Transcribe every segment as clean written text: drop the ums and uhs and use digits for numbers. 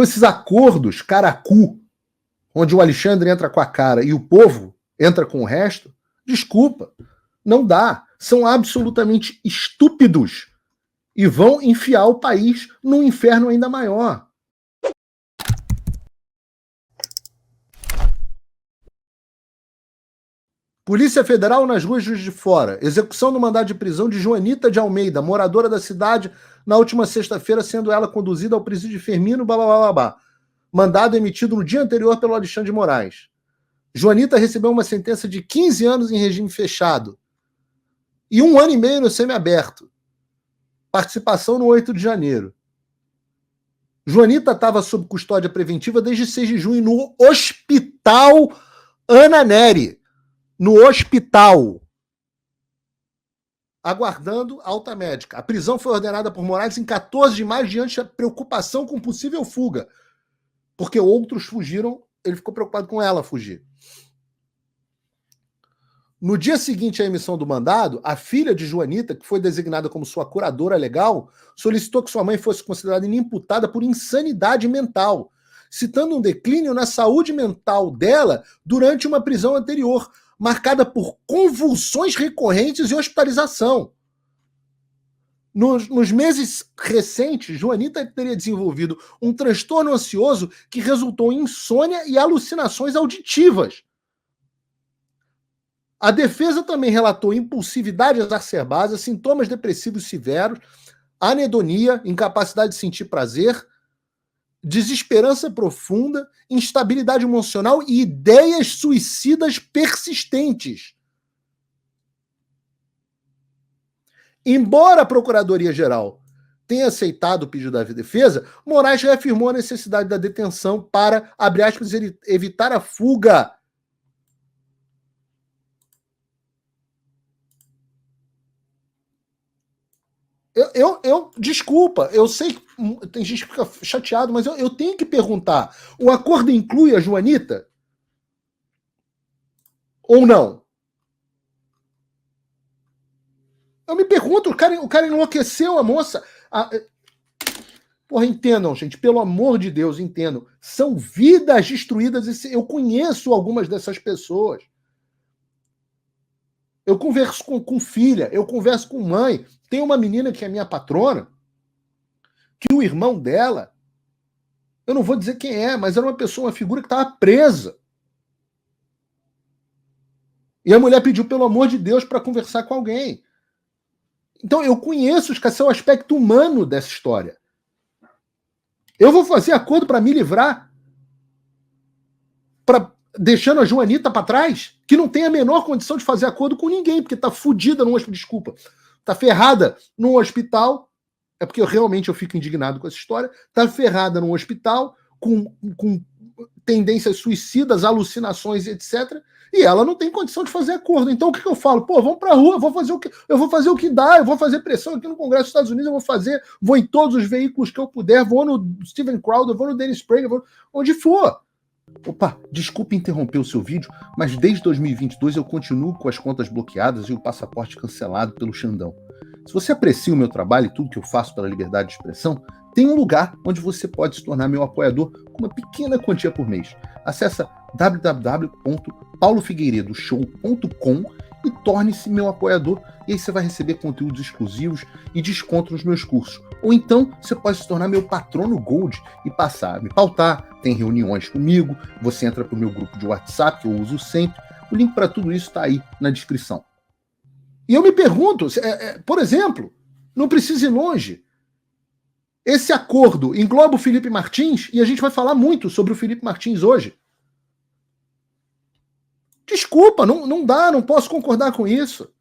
Então esses acordos caracu, onde o Alexandre entra com a cara e o povo entra com o resto, desculpa, não dá. São absolutamente estúpidos e vão enfiar o país num inferno ainda maior. Polícia Federal nas ruas de Juiz de Fora. Execução do mandado de prisão de Joanita de Almeida, moradora da cidade, na última sexta-feira, sendo ela conduzida ao presídio de Firmino, blá, blá, blá, blá. Mandado emitido no dia anterior pelo Alexandre de Moraes. Joanita recebeu uma sentença de 15 anos em regime fechado e 1 ano e meio no semiaberto. Participação no 8 de janeiro. Joanita estava sob custódia preventiva desde 6 de junho no Hospital Ana Nery. No hospital. Aguardando alta médica. A prisão foi ordenada por Moraes em 14 de maio diante da preocupação com possível fuga. Porque outros fugiram, ele ficou preocupado com ela fugir. No dia seguinte à emissão do mandado, a filha de Joanita, que foi designada como sua curadora legal, solicitou que sua mãe fosse considerada inimputada por insanidade mental, citando um declínio na saúde mental dela durante uma prisão anterior, marcada por convulsões recorrentes e hospitalização. Nos meses recentes, Joanita teria desenvolvido um transtorno ansioso que resultou em insônia e alucinações auditivas. A defesa também relatou impulsividade exacerbada, sintomas depressivos severos, anedonia, incapacidade de sentir prazer, desesperança profunda, instabilidade emocional e ideias suicidas persistentes. Embora a Procuradoria-Geral tenha aceitado o pedido da defesa, Moraes reafirmou a necessidade da detenção para, abre aspas, evitar a fuga. Desculpa, eu sei que tem gente que fica chateado, mas eu tenho que perguntar, o acordo inclui a Joanita? Ou não? Eu me pergunto, o cara enlouqueceu a moça. Porra, entendam, gente, pelo amor de Deus, entendam. São vidas destruídas, eu conheço algumas dessas pessoas. Eu converso com filha, eu converso com mãe. Tem uma menina que é minha patrona, que o irmão dela, eu não vou dizer quem é, mas era uma figura que estava presa. E a mulher pediu, pelo amor de Deus, para conversar com alguém. Então eu conheço o aspecto humano dessa história. Eu vou fazer acordo para me livrar, deixando a Joanita para trás, que não tem a menor condição de fazer acordo com ninguém, porque está fodida num hospital, desculpa, está ferrada num hospital, é porque eu fico indignado com essa história, está ferrada num hospital, com tendências suicidas, alucinações, etc., e ela não tem condição de fazer acordo. Então o que eu falo? Pô, vamos pra rua, eu vou fazer o que dá, eu vou fazer pressão aqui no Congresso dos Estados Unidos, vou em todos os veículos que eu puder, vou no Steven Crowder, vou no Dennis Prager, vou onde for. Opa, desculpe interromper o seu vídeo, mas desde 2022 eu continuo com as contas bloqueadas e o passaporte cancelado pelo Xandão. Se você aprecia o meu trabalho e tudo que eu faço pela liberdade de expressão, tem um lugar onde você pode se tornar meu apoiador com uma pequena quantia por mês. Acesse www.paulofigueiredoshow.com e torne-se meu apoiador, e aí você vai receber conteúdos exclusivos e desconto nos meus cursos. Ou então você pode se tornar meu patrono Gold e passar a me pautar, tem reuniões comigo, você entra para o meu grupo de WhatsApp, que eu uso sempre. O link para tudo isso está aí na descrição. E eu me pergunto, por exemplo, não precisa ir longe. Esse acordo engloba o Felipe Martins, e a gente vai falar muito sobre o Felipe Martins hoje. Desculpa, não dá, não posso concordar com isso.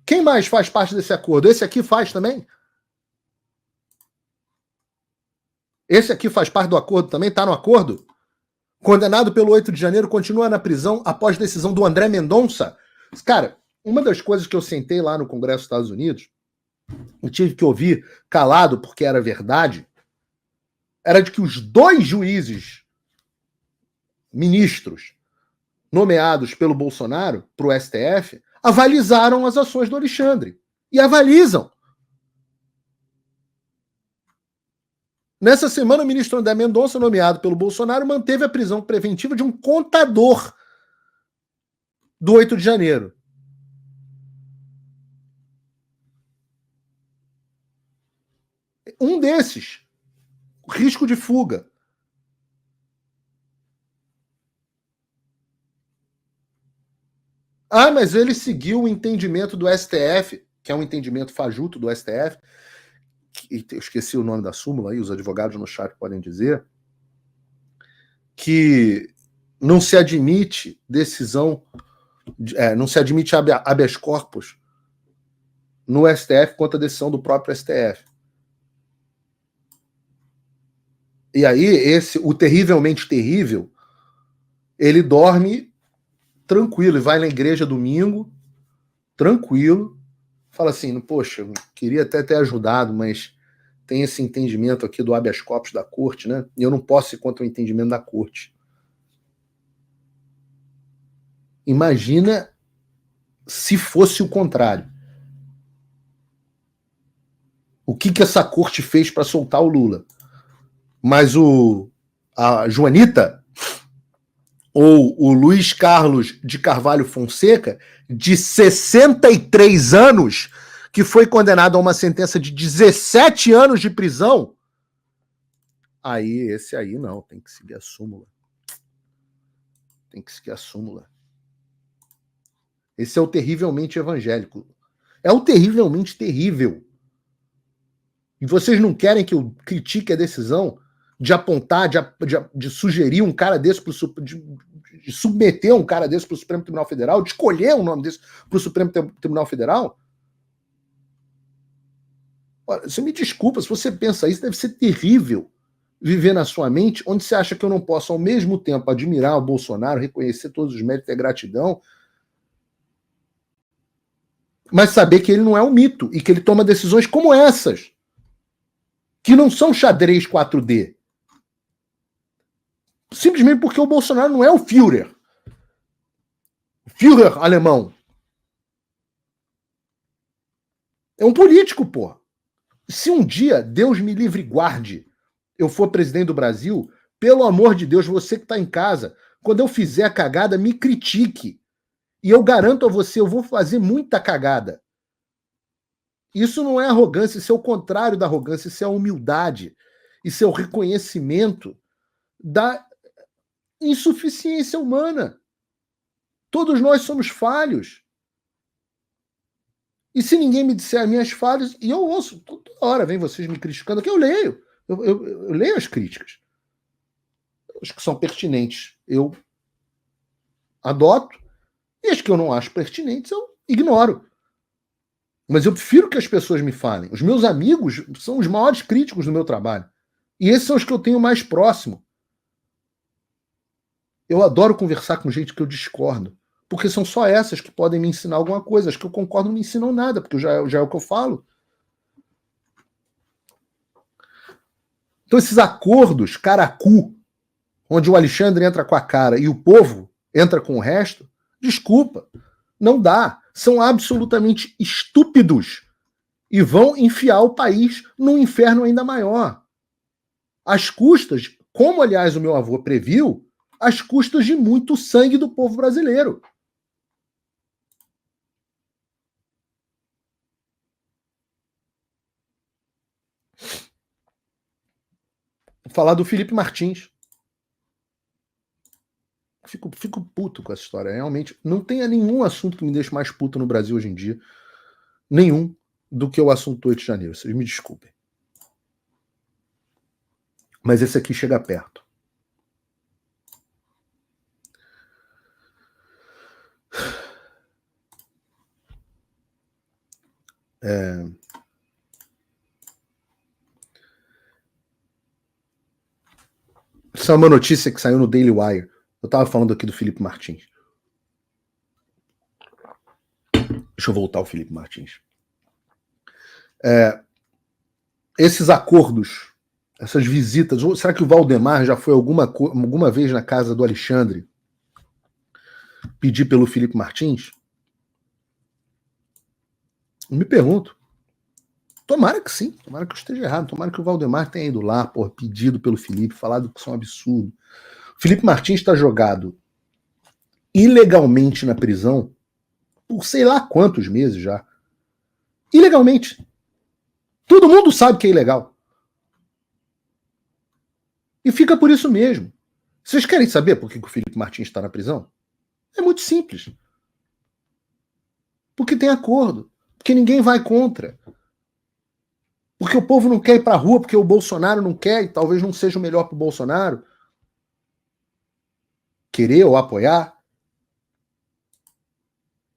Quem mais faz parte desse acordo? Esse aqui faz também? Esse aqui faz parte do acordo também? Está no acordo? Condenado pelo 8 de janeiro, continua na prisão após decisão do André Mendonça. Cara, uma das coisas que eu sentei lá no Congresso dos Estados Unidos, eu tive que ouvir calado porque era verdade, era de que os 2 juízes, ministros, nomeados pelo Bolsonaro para o STF, avalizaram as ações do Alexandre. E avalizam. Nessa semana, o ministro André Mendonça, nomeado pelo Bolsonaro, manteve a prisão preventiva de um contador do 8 de janeiro. Um desses, risco de fuga. Ah, mas ele seguiu o entendimento do STF, que é um entendimento fajuto do STF, eu esqueci o nome da súmula aí, os advogados no chat podem dizer, que não se admite decisão, não se admite habeas corpus no STF contra a decisão do próprio STF. E aí, o terrivelmente terrível, ele dorme tranquilo, e vai na igreja domingo, tranquilo, fala assim, poxa, queria até ter ajudado, mas tem esse entendimento aqui do habeas corpus da corte, né? E eu não posso ir contra o entendimento da corte. Imagina se fosse o contrário. O que essa corte fez para soltar o Lula? Mas a Joanita ou o Luiz Carlos de Carvalho Fonseca, de 63 anos, que foi condenado a uma sentença de 17 anos de prisão, aí, esse aí não, tem que seguir a súmula. Tem que seguir a súmula. Esse é o terrivelmente evangélico. É o terrivelmente terrível. E vocês não querem que eu critique a decisão de apontar, de sugerir um cara desse de submeter um cara desse para o Supremo Tribunal Federal, de escolher um nome desse para o Supremo Tribunal Federal? Olha, você me desculpa, se você pensa isso, deve ser terrível viver na sua mente onde você acha que eu não posso, ao mesmo tempo, admirar o Bolsonaro, reconhecer todos os méritos, ter gratidão, mas saber que ele não é um mito e que ele toma decisões como essas, que não são xadrez 4D. Simplesmente porque o Bolsonaro não é o Führer. O Führer alemão. É um político, pô. Se um dia, Deus me livre e guarde, eu for presidente do Brasil, pelo amor de Deus, você que está em casa, quando eu fizer a cagada, me critique. E eu garanto a você, eu vou fazer muita cagada. Isso não é arrogância, isso é o contrário da arrogância, isso é a humildade. Isso é o reconhecimento da insuficiência humana. Todos nós somos falhos. E se ninguém me disser as minhas falhas, e eu ouço, toda hora vem vocês me criticando, que eu leio. Eu leio as críticas. As que são pertinentes, eu adoto. E as que eu não acho pertinentes, eu ignoro. Mas eu prefiro que as pessoas me falem. Os meus amigos são os maiores críticos do meu trabalho. E esses são os que eu tenho mais próximo. Eu adoro conversar com gente que eu discordo. Porque são só essas que podem me ensinar alguma coisa. As que eu concordo não me ensinam nada, porque já é o que eu falo. Então esses acordos, caracu, onde o Alexandre entra com a cara e o povo entra com o resto, desculpa, não dá. São absolutamente estúpidos e vão enfiar o país num inferno ainda maior. Às custas, como aliás o meu avô previu, às custas de muito sangue do povo brasileiro. Vou falar do Felipe Martins. Fico puto com essa história. Realmente, não tem nenhum assunto que me deixe mais puto no Brasil hoje em dia. Nenhum do que o assunto 8 de janeiro. Vocês me desculpem. Mas esse aqui chega perto. Isso é uma notícia que saiu no Daily Wire. Eu estava falando aqui do Felipe Martins. Deixa eu voltar ao Felipe Martins. Esses acordos, essas visitas, será que o Valdemar já foi alguma vez na casa do Alexandre pedir pelo Felipe Martins? Eu me pergunto. Tomara que sim, tomara que eu esteja errado, tomara que o Valdemar tenha ido lá, pedido pelo Felipe, falado que isso é um absurdo. O Felipe Martins está jogado ilegalmente na prisão por sei lá quantos meses já. Ilegalmente. Todo mundo sabe que é ilegal. E fica por isso mesmo. Vocês querem saber por que o Felipe Martins está na prisão? É muito simples. Porque tem acordo. Porque ninguém vai contra. Porque o povo não quer ir para a rua, porque o Bolsonaro não quer, e talvez não seja o melhor para o Bolsonaro querer ou apoiar.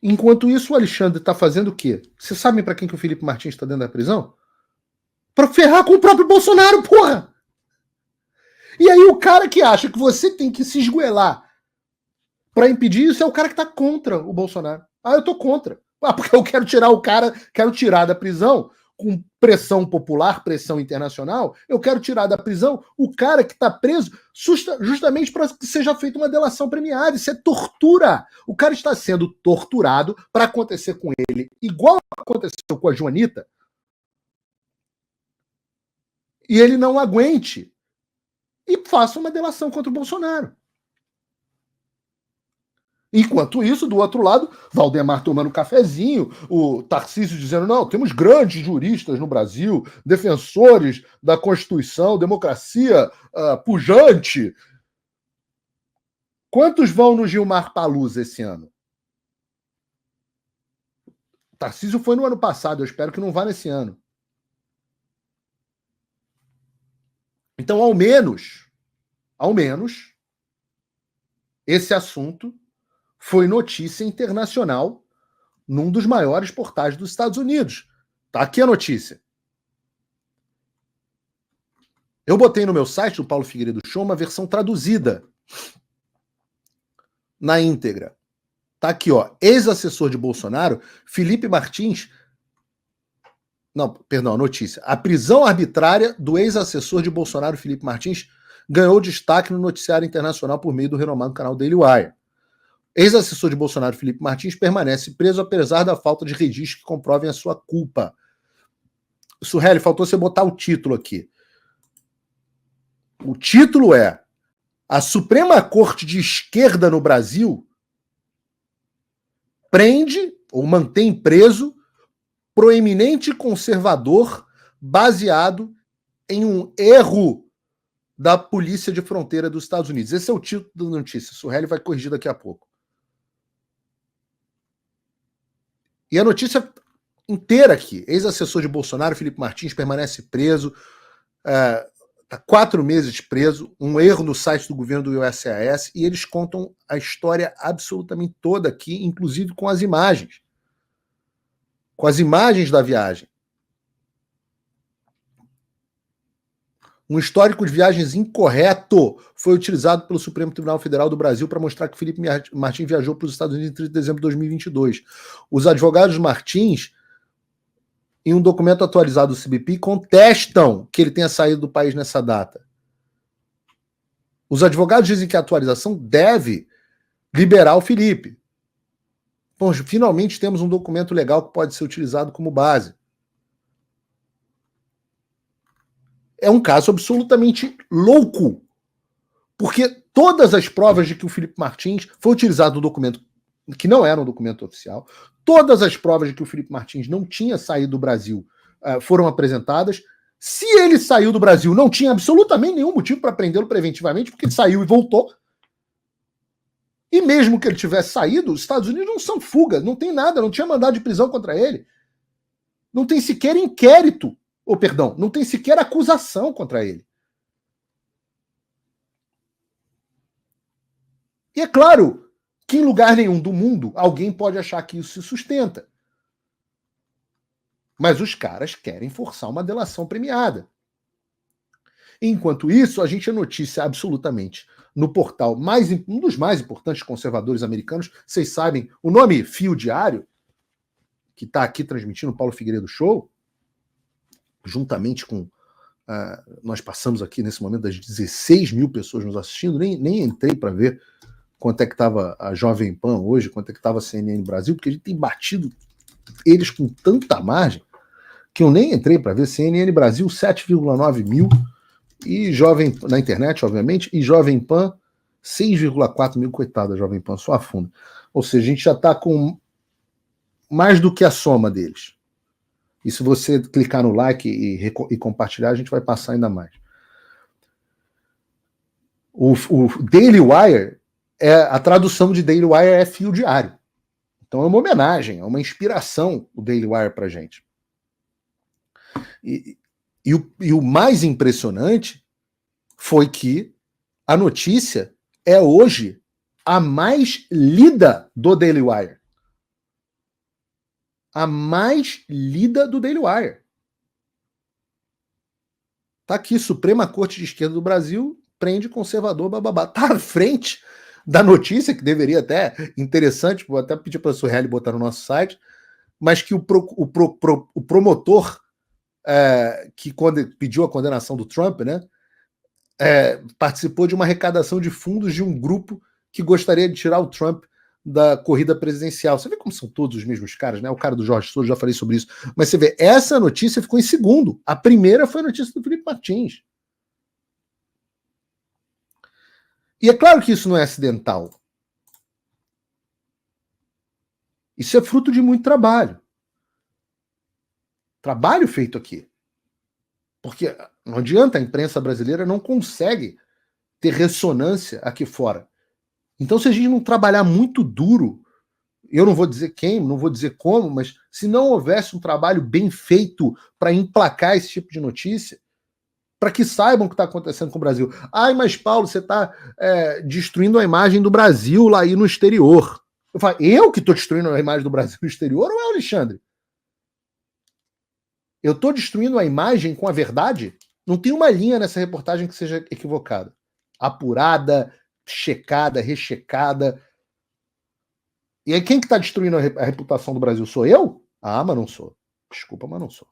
Enquanto isso, o Alexandre está fazendo o quê? Vocês sabem para quem que o Felipe Martins está dentro da prisão? Para ferrar com o próprio Bolsonaro, porra! E aí o cara que acha que você tem que se esgoelar para impedir isso é o cara que está contra o Bolsonaro. Ah, eu tô contra. Ah, porque eu quero tirar o cara, quero tirar da prisão com pressão popular, pressão internacional, eu quero tirar da prisão o cara que está preso justamente para que seja feita uma delação premiada. Isso é tortura. O cara está sendo torturado para acontecer com ele, igual aconteceu com a Joanita, e ele não aguente e faça uma delação contra o Bolsonaro. Enquanto isso, do outro lado, Valdemar tomando um cafezinho, o Tarcísio dizendo, não, temos grandes juristas no Brasil, defensores da Constituição, democracia pujante. Quantos vão no Gilmar Palusa esse ano? O Tarcísio foi no ano passado, eu espero que não vá nesse ano. Então, ao menos, esse assunto foi notícia internacional num dos maiores portais dos Estados Unidos. Tá aqui a notícia. Eu botei no meu site, do Paulo Figueiredo Show, uma versão traduzida na íntegra. Tá aqui, ó. Ex-assessor de Bolsonaro, Felipe Martins... Não, perdão, notícia. A prisão arbitrária do ex-assessor de Bolsonaro, Felipe Martins, ganhou destaque no noticiário internacional por meio do renomado canal Daily Wire. Ex-assessor de Bolsonaro, Felipe Martins, permanece preso apesar da falta de registros que comprovem a sua culpa. Surreli, faltou você botar o título aqui. O título é: a Suprema Corte de Esquerda no Brasil prende ou mantém preso proeminente conservador baseado em um erro da Polícia de Fronteira dos Estados Unidos. Esse é o título da notícia. Surreli vai corrigir daqui a pouco. E a notícia inteira aqui. Ex-assessor de Bolsonaro, Felipe Martins, permanece preso. Está 4 meses preso. Um erro no site do governo do USAS. E eles contam a história absolutamente toda aqui, inclusive com as imagens. Com as imagens da viagem. Um histórico de viagens incorreto foi utilizado pelo Supremo Tribunal Federal do Brasil para mostrar que Felipe Martins viajou para os Estados Unidos em 30 de dezembro de 2022. Os advogados Martins, em um documento atualizado do CBP, contestam que ele tenha saído do país nessa data. Os advogados dizem que a atualização deve liberar o Felipe. Bom, finalmente temos um documento legal que pode ser utilizado como base. É um caso absolutamente louco, porque todas as provas de que o Felipe Martins foi utilizado no documento que não era um documento oficial, todas as provas de que o Felipe Martins não tinha saído do Brasil foram apresentadas. Se ele saiu do Brasil, não tinha absolutamente nenhum motivo para prendê-lo preventivamente, porque ele saiu e voltou. E mesmo que ele tivesse saído, os Estados Unidos não são fugas, não tem nada, não tinha mandado de prisão contra ele. Não tem sequer inquérito. Não tem sequer acusação contra ele. E é claro que em lugar nenhum do mundo alguém pode achar que isso se sustenta. Mas os caras querem forçar uma delação premiada. Enquanto isso, a gente noticia absolutamente no portal um dos mais importantes conservadores americanos. Vocês sabem, o nome Fio Diário, que está aqui transmitindo o Paulo Figueiredo Show, juntamente com... nós passamos aqui nesse momento das 16 mil pessoas nos assistindo, nem entrei para ver quanto é que estava a Jovem Pan hoje, quanto é que estava a CNN Brasil, porque a gente tem batido eles com tanta margem que eu nem entrei para ver, CNN Brasil 7,9 mil, e Jovem na internet, obviamente, e Jovem Pan 6,4 mil, coitada Jovem Pan, só afunda. Ou seja, a gente já está com mais do que a soma deles. E se você clicar no like e compartilhar, a gente vai passar ainda mais. O Daily Wire, a tradução de Daily Wire é fio diário. Então é uma homenagem, é uma inspiração o Daily Wire para a gente. E o mais impressionante foi que a notícia é hoje a mais lida do Daily Wire. A mais lida do Daily Wire. Tá aqui, Suprema Corte de Esquerda do Brasil prende conservador, bababá. Tá à frente da notícia, que deveria até, interessante, vou até pedir para a Surreal botar no nosso site, mas que o promotor que pediu a condenação do Trump, né, participou de uma arrecadação de fundos de um grupo que gostaria de tirar o Trump da corrida presidencial. Você vê como são todos os mesmos caras, né? O cara do Jorge Souza, já falei sobre isso. Mas você vê, essa notícia ficou em segundo. A primeira foi a notícia do Felipe Martins. E é claro que isso não é acidental. Isso é fruto de muito trabalho. Trabalho feito aqui. Porque não adianta, a imprensa brasileira não consegue ter ressonância aqui fora. Então, se a gente não trabalhar muito duro, eu não vou dizer quem, não vou dizer como, mas se não houvesse um trabalho bem feito para emplacar esse tipo de notícia, para que saibam o que está acontecendo com o Brasil. Ai, mas Paulo, você está destruindo a imagem do Brasil lá aí no exterior. Eu falo, eu que estou destruindo a imagem do Brasil no exterior ou é o Alexandre? Eu estou destruindo a imagem com a verdade? Não tem uma linha nessa reportagem que seja equivocada. Apurada, checada, rechecada. E aí quem que está destruindo a reputação do Brasil? Sou eu? Ah, mas não sou. Desculpa, mas não sou.